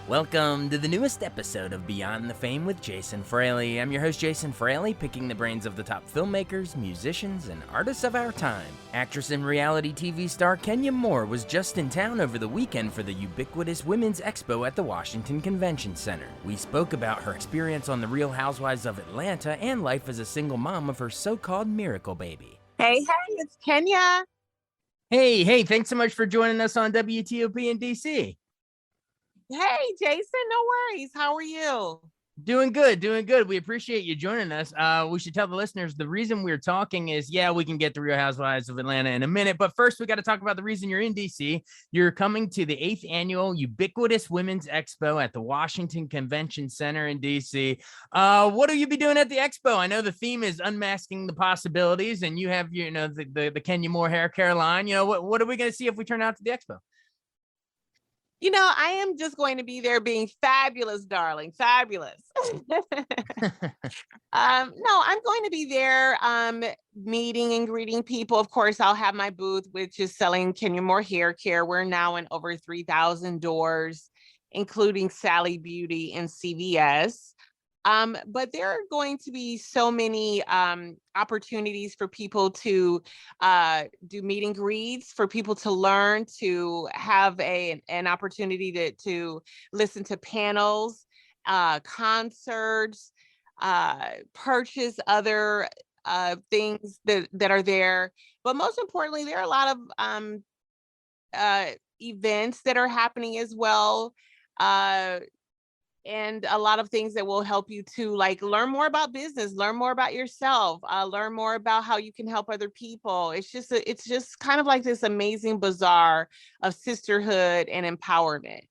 Welcome to the newest episode of Beyond the Fame with Jason Fraley. I'm your host, Jason Fraley, picking the brains of the top filmmakers, musicians, and artists of our time. Actress and reality TV star Kenya Moore was just in town over the weekend for the ubiquitous Women's Expo at the Washington Convention Center. We spoke about her experience on The Real Housewives of Atlanta and life as a single mom of her so-called miracle baby. Hey, it's Kenya. Hey, thanks so much for joining us on WTOP in DC. Hey, Jason, no worries. How are you? Doing good. We appreciate you joining us. We should tell the listeners the reason we're talking is, we can get the Real Housewives of Atlanta in a minute, but first we got to talk about the reason you're in DC. You're coming to the 8th annual Ubiquitous Women's Expo at the Washington Convention Center in DC. What will you be doing at the expo? I know the theme is unmasking the possibilities, and you have, the Kenya Moore hair care line. What are we going to see if we turn out to the expo? I am just going to be there being fabulous, darling. Fabulous. No, I'm going to be there meeting and greeting people. Of course, I'll have my booth, which is selling Kenya Moore hair care. We're now in over 3,000 doors, including Sally Beauty and CVS. But there are going to be so many opportunities for people to do meet and greets, for people to learn, to have an opportunity to listen to panels, concerts, purchase other things that are there. But most importantly, there are a lot of events that are happening as well. And a lot of things that will help you to learn more about business, learn more about yourself, learn more about how you can help other people. It's just kind of like this amazing bazaar of sisterhood and empowerment.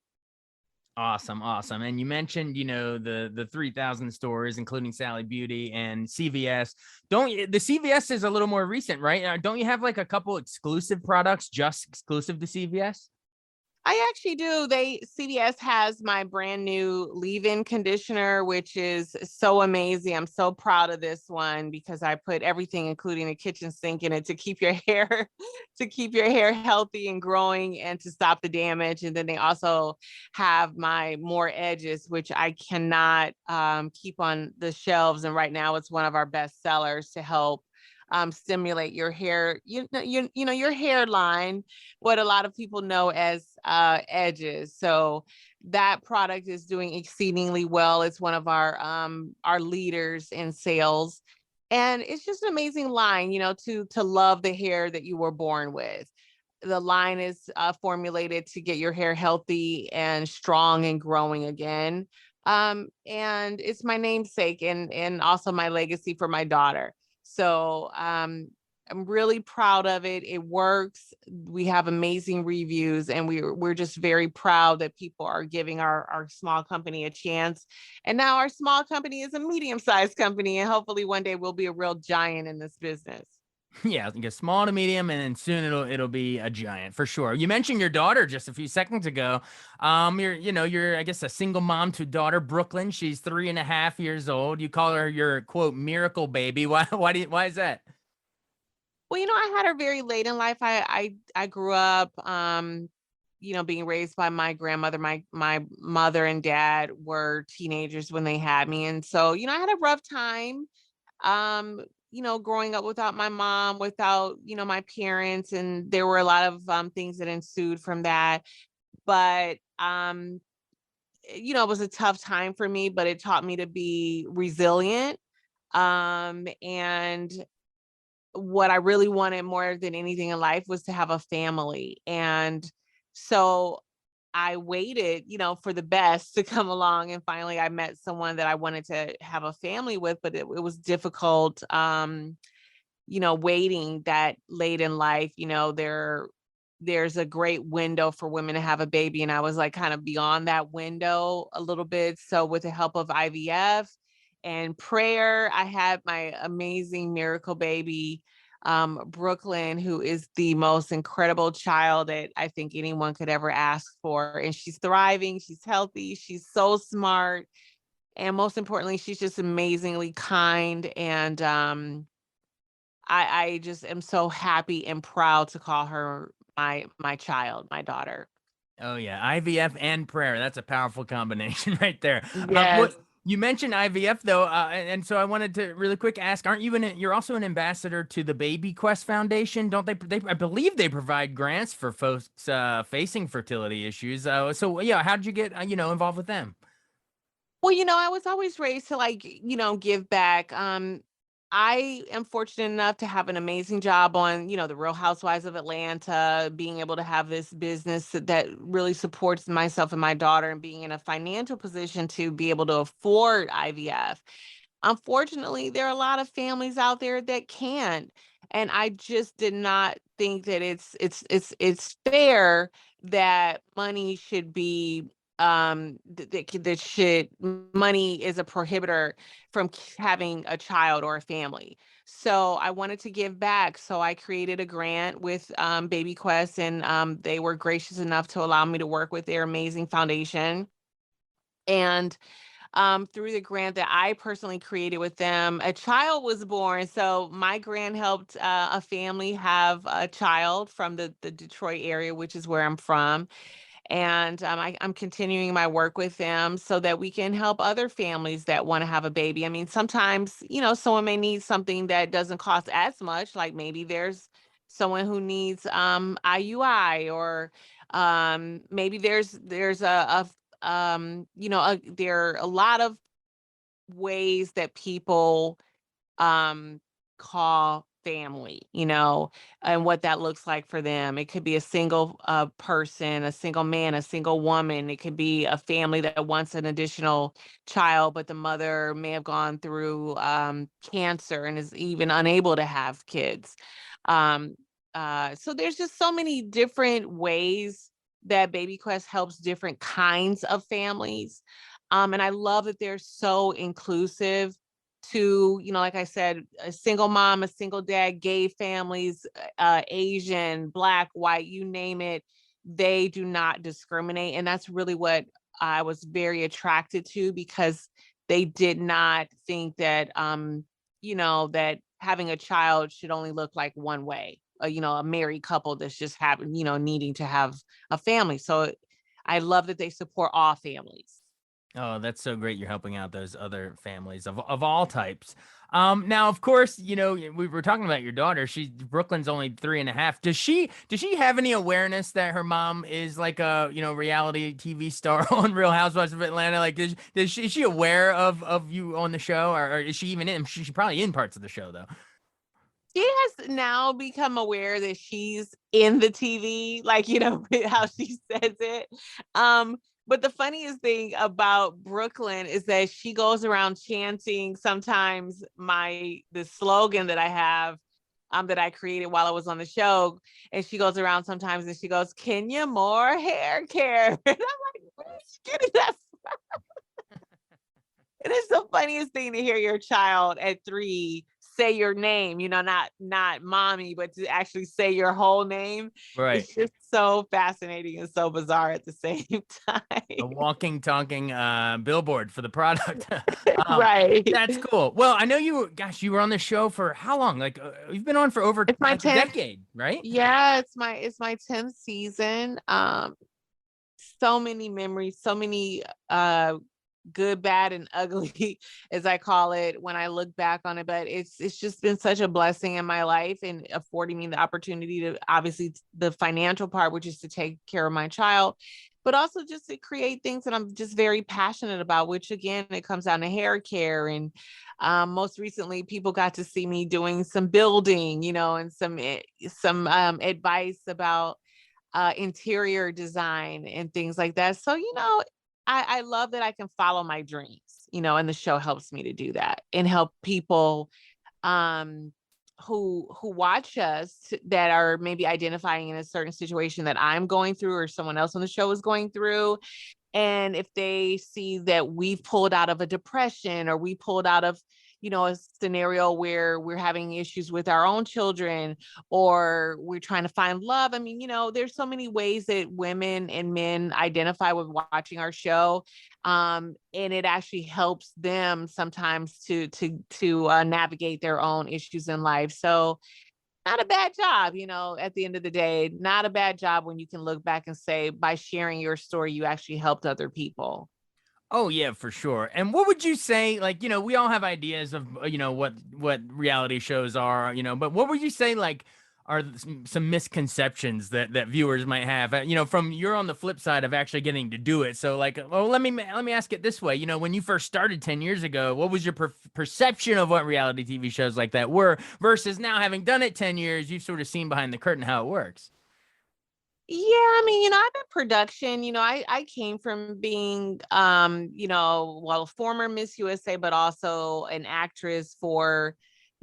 Awesome. And you mentioned, the 3,000 stores, including Sally Beauty and CVS. The CVS is a little more recent, right? Don't you have like a couple exclusive products just exclusive to CVS? I actually do. CVS has my brand new leave-in conditioner, which is so amazing. I'm so proud of this one because I put everything, including the kitchen sink, in it to keep your hair, to keep your hair healthy and growing and to stop the damage. And then they also have my More Edges, which I cannot keep on the shelves. And right now it's one of our best sellers to help stimulate your hair, your hairline, what a lot of people know as edges. So that product is doing exceedingly well. It's one of our leaders in sales. And it's just an amazing line, to love the hair that you were born with. The line is formulated to get your hair healthy and strong and growing again. And it's my namesake and also my legacy for my daughter. So I'm really proud of it. It works. We have amazing reviews, and we're just very proud that people are giving our small company a chance. And now our small company is a medium-sized company, and hopefully one day we'll be a real giant in this business. Yeah, I think it's small to medium, and then soon it'll be a giant for sure. You mentioned your daughter just a few seconds ago. You're I guess a single mom to daughter, Brooklyn. She's 3.5 years old. You call her your quote miracle baby. Why is that? Well, I had her very late in life. I grew up being raised by my grandmother. My mother and dad were teenagers when they had me. And so, I had a rough time. Growing up without my mom, without, my parents, and there were a lot of things that ensued from that. But it was a tough time for me, but it taught me to be resilient. And what I really wanted more than anything in life was to have a family. And so I waited, for the best to come along. And finally I met someone that I wanted to have a family with, but it was difficult, waiting that late in life. There's a great window for women to have a baby. And I was like kind of beyond that window a little bit. So with the help of IVF and prayer, I had my amazing miracle baby, Brooklyn, who is the most incredible child that I think anyone could ever ask for. And she's thriving, she's healthy, she's so smart. And most importantly, she's just amazingly kind. And I just am so happy and proud to call her my child, my daughter. Oh yeah, IVF and prayer. That's a powerful combination right there. Yes. What you mentioned IVF though, and so I wanted to really quick ask: aren't you you're also an ambassador to the Baby Quest Foundation? Don't they? I believe they provide grants for folks facing fertility issues. So yeah, how did you get involved with them? Well, I was always raised to like, give back. I am fortunate enough to have an amazing job on, the Real Housewives of Atlanta, being able to have this business that really supports myself and my daughter and being in a financial position to be able to afford IVF. Unfortunately, there are a lot of families out there that can't. And I just did not think that it's fair that money should be that should money is a prohibitor from having a child or a family. So I wanted to give back. So I created a grant with Baby Quest, and they were gracious enough to allow me to work with their amazing foundation. And through the grant that I personally created with them, a child was born. So my grant helped a family have a child from the Detroit area, which is where I'm from. And I'm continuing my work with them so that we can help other families that want to have a baby. I mean, sometimes, someone may need something that doesn't cost as much, like maybe there's someone who needs IUI, or maybe there's there are a lot of ways that people um call family, and what that looks like for them. It could be a single person, a single man, a single woman. It could be a family that wants an additional child, but the mother may have gone through cancer and is even unable to have kids. um so there's just so many different ways that Baby Quest helps different kinds of families. And I love that they're so inclusive to, like I said, a single mom, a single dad, gay families, Asian, Black, white, you name it. They do not discriminate. And that's really what I was very attracted to, because they did not think that, that having a child should only look like one way. A married couple that's just having, needing to have a family. So I love that they support all families. Oh, that's so great. You're helping out those other families of all types. Now, of course, we were talking about your daughter. Brooklyn's only 3.5. Does she have any awareness that her mom is like a, reality TV star on Real Housewives of Atlanta? Like, is she aware of you on the show, or is she even in? She's probably in parts of the show though. She has now become aware that she's in the TV, like, how she says it. But the funniest thing about Brooklyn is that she goes around chanting sometimes the slogan that I have, that I created while I was on the show. And she goes around sometimes and she goes, "Kenya Moore hair care." And I'm like, where is she getting that from? It is the funniest thing to hear your child at 3 say your name, not mommy, but to actually say your whole name. Right. It's just so fascinating and so bizarre at the same A time. walking, talking billboard for the product. um, Right. that's cool. Well, I know you were on the show for how long? Like, you've been on for over It's my like a 10th. decade, right? Yeah, it's my 10th season. So many memories, so many good, bad, and ugly, as I call it, when I look back on it. But it's just been such a blessing in my life, and affording me the opportunity to, obviously, the financial part, which is to take care of my child, but also just to create things that I'm just very passionate about, which again, it comes down to hair care. And most recently, people got to see me doing some building, and some advice about interior design and things like that. So, I love that I can follow my dreams, and the show helps me to do that and help people um, who watch us that are maybe identifying in a certain situation that I'm going through or someone else on the show is going through. And if they see that we've pulled out of a depression, or we pulled out of, a scenario where we're having issues with our own children, or we're trying to find love. I mean, there's so many ways that women and men identify with watching our show. And it actually helps them sometimes to navigate their own issues in life. So not a bad job, at the end of the day, not a bad job when you can look back and say, by sharing your story, you actually helped other people. Oh yeah, for sure. And what would you say, like, we all have ideas of, what reality shows are, but what would you say, like, are some misconceptions that viewers might have, from you're on the flip side of actually getting to do it. So like, well, let me ask it this way. When you first started 10 years ago, what was your perception of what reality TV shows like that were versus now having done it 10 years, you've sort of seen behind the curtain how it works? Yeah, I mean, I'm in production. I came from being, well, former Miss USA, but also an actress for,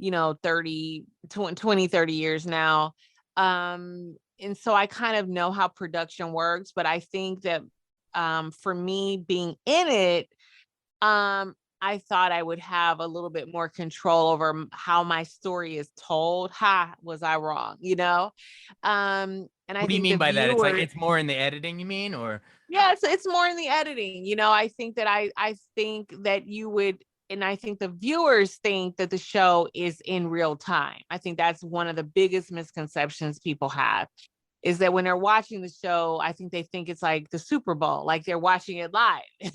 30, 20, 30 years now. And so I kind of know how production works, but I think that for me being in it, I thought I would have a little bit more control over how my story is told. Ha, was I wrong? And I What do you think mean the by that? It's like viewers, it's more in the editing, you mean, or yeah, it's more in the editing. I think that I think that you would, and I think the viewers think that the show is in real time. I think that's one of the biggest misconceptions people have, is that when they're watching the show, I think they think it's like the Super Bowl, like they're watching it live, and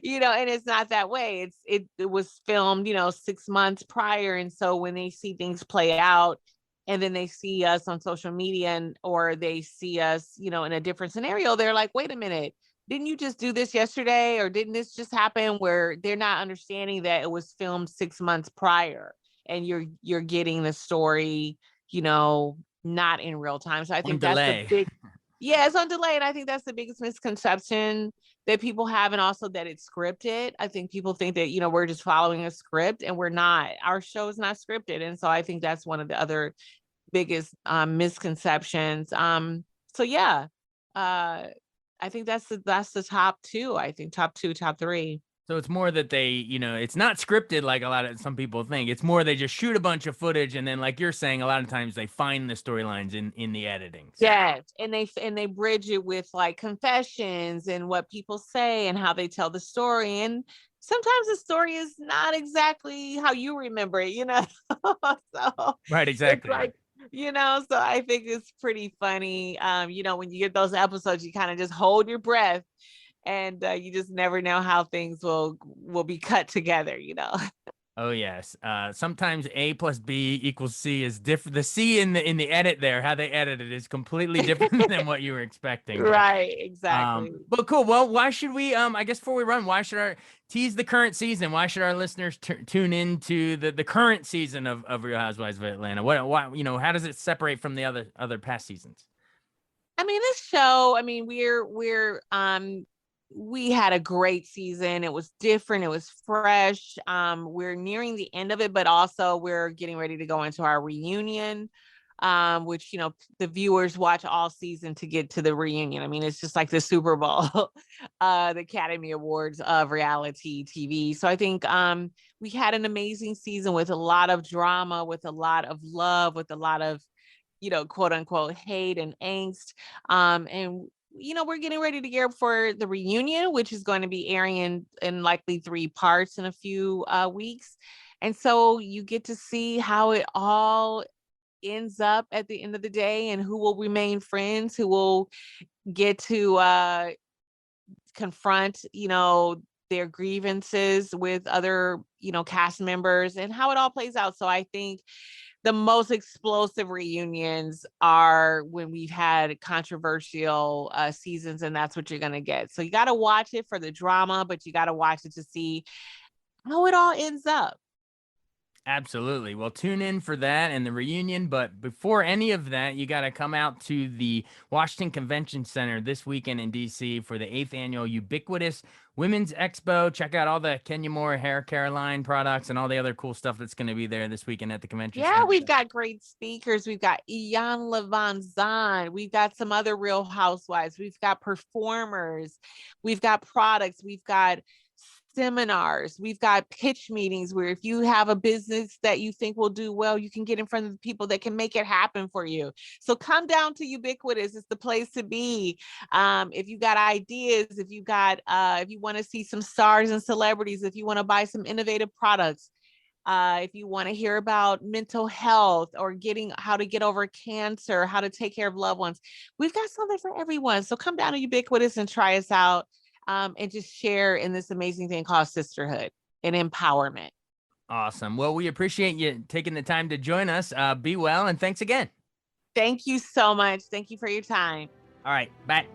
it's not that way. It was filmed, 6 months prior. And so when they see things play out and then they see us on social media or they see us, in a different scenario, they're like, wait a minute, didn't you just do this yesterday? Or didn't this just happen? Where they're not understanding that it was filmed 6 months prior and you're getting the story, not in real time. So I on think that's the delay? big, yeah, it's on delay. And I think that's the biggest misconception that people have. And also that it's scripted. I think people think that, we're just following a script, and we're not. Our show is not scripted. And so I think that's one of the other biggest misconceptions. So yeah, I think that's the top two. I think top two, top three. So it's more that they, it's not scripted like a lot of some people think. It's more they just shoot a bunch of footage and then, like you're saying, a lot of times they find the storylines in the editing. So. Yes, and they bridge it with like confessions and what people say and how they tell the story. And sometimes the story is not exactly how you remember it, So Right, it's exactly. like, so I think it's pretty funny. When you get those episodes, you kind of just hold your breath, and you just never know how things will be cut together. Oh yes. Sometimes A plus B equals C is different. The C in the edit there, how they edit it, is completely different than what you were expecting. Right, exactly. But cool. Well, why should we? I guess before we run, why should our tease the current season? Why should our listeners tune into the current season of Real Housewives of Atlanta? Why how does it separate from the other past seasons? I mean, this show, I mean, we had a great season. It was different, it was fresh. We're nearing the end of it, but also we're getting ready to go into our reunion. Which, the viewers watch all season to get to the reunion. I mean, it's just like the Super Bowl, the Academy Awards of reality TV. So I think we had an amazing season with a lot of drama, with a lot of love, with a lot of, quote unquote, hate and angst. And we're getting ready to gear up for the reunion, which is going to be airing in likely 3 parts in a few weeks. And so you get to see how it all ends up at the end of the day, and who will remain friends, who will get to confront, their grievances with other, cast members, and how it all plays out. So I think the most explosive reunions are when we've had controversial seasons, and that's what you're going to get. So you got to watch it for the drama, but you got to watch it to see how it all ends up. Absolutely. Well, tune in for that and the reunion. But before any of that, you got to come out to the Washington Convention Center this weekend in DC for the 8th annual Ubiquitous Women's Expo. Check out all the Kenya Moore Hair Care line products and all the other cool stuff that's going to be there this weekend at the convention Yeah, center. we've got great speakers. We've got Ian Levon Zahn. We've got some other Real Housewives. We've got performers. We've got products. We've got seminars. We've got pitch meetings where if you have a business that you think will do well, you can get in front of the people that can make it happen for you. So come down to Ubiquitous. It's the place to be. If you got ideas, if you want to see some stars and celebrities, if you want to buy some innovative products, If you want to hear about mental health or how to get over cancer, how to take care of loved ones, we've got something for everyone. So come down to Ubiquitous and try us out, and just share in this amazing thing called sisterhood and empowerment. Awesome. Well, we appreciate you taking the time to join us. Be well, and thanks again. Thank you so much. Thank you for your time. All right. Bye.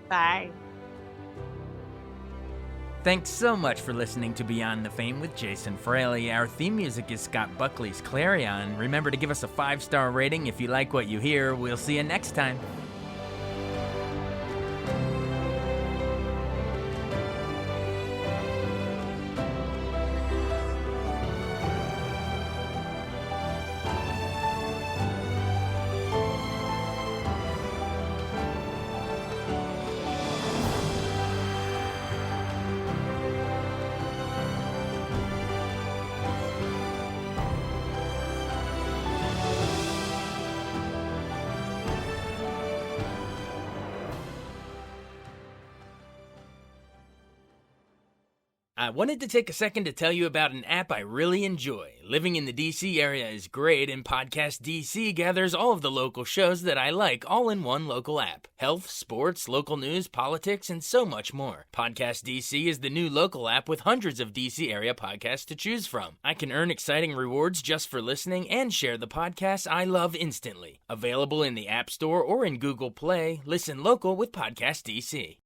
Bye. Thanks so much for listening to Beyond the Fame with Jason Fraley. Our theme music is Scott Buckley's Clarion. Remember to give us a 5-star rating if you like what you hear. We'll see you next time. I wanted to take a second to tell you about an app I really enjoy. Living in the DC area is great, and Podcast DC gathers all of the local shows that I like all in one local app. Health, sports, local news, politics, and so much more. Podcast DC is the new local app with hundreds of DC area podcasts to choose from. I can earn exciting rewards just for listening and share the podcasts I love instantly. Available in the App Store or in Google Play, listen local with Podcast DC.